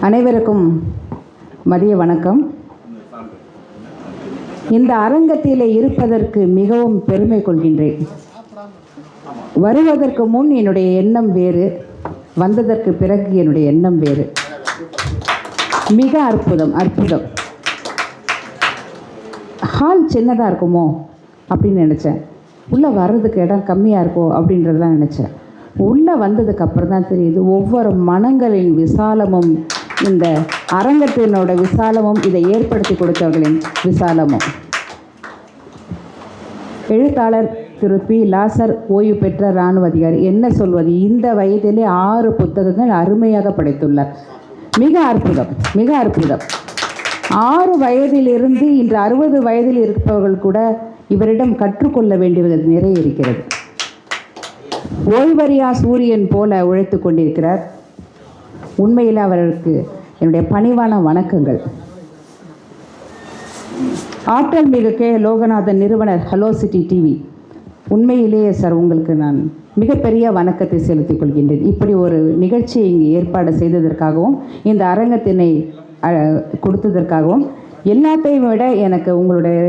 அனைவருக்கும் மதிய வணக்கம். இந்த அரங்கத்தில் இருப்பதற்கு மிகவும் பெருமை கொள்கின்றேன். வருவதற்கு முன் என்னுடைய எண்ணம் வேறு, வந்ததற்கு பிறகு என்னுடைய எண்ணம் வேறு. மிக அற்புதம் அற்புதம். ஹால் சின்னதாக இருக்குமோ அப்படின்னு நினச்சேன். உள்ளே வர்றதுக்கு இடம் கம்மியாக இருக்கும் அப்படின்றதெல்லாம் நினச்சேன். உள்ளே வந்ததுக்கு அப்புறம் தான் தெரியுது ஒவ்வொரு மனங்களின் விசாலமும், இந்த அரங்கத்தினோட விசாலமும், இதை ஏற்படுத்தி கொடுத்தவர்களின் விசாலமும். எழுத்தாளர் திரு பி. லாசர் ஓய்வு பெற்ற இராணுவ அதிகாரி. என்ன சொல்வது, இந்த வயதிலே 6 புத்தகங்கள் அருமையாக படைத்துள்ளார். மிக அற்புதம், மிக அற்புதம். 6 வயதிலிருந்து இன்று 60 வயதில் இருப்பவர்கள் கூட இவரிடம் கற்றுக்கொள்ள வேண்டியது நிறைய இருக்கிறது. ஓய்வறியா சூரியன் போல உழைத்து கொண்டிருக்கிறார். உண்மையில் அவருக்கு என்னுடைய பணிவான வணக்கங்கள். ஆற்றல் மிகு கே. லோகநாதன் நிறுவனர் ஹலோ சிட்டி டிவி, உண்மையிலேயே சார் உங்களுக்கு நான் மிகப்பெரிய வணக்கத்தை செலுத்திக் கொள்கின்றேன். இப்படி ஒரு நிகழ்ச்சியை இங்கு ஏற்பாடு செய்ததற்காகவும், இந்த அரங்கத்தினை கொடுத்ததற்காகவும், எல்லாத்தையும் விட எனக்கு உங்களுடைய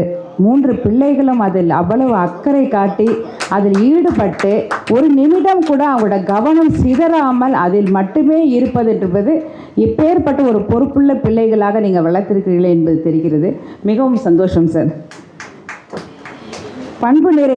3 பிள்ளைகளும் அதில் அவ்வளவு அக்கறை காட்டி அதில் ஈடுபட்டு ஒரு நிமிடம் கூட அவங்களோட கவனம் சிதறாமல் அதில் மட்டுமே இருப்பது என்பது, இப்பேற்பட்ட ஒரு பொறுப்புள்ள பிள்ளைகளாக நீங்கள் வளர்த்திருக்கிறீர்களே என்பது தெரிகிறது. மிகவும் சந்தோஷம் சார். பண்பு நிறை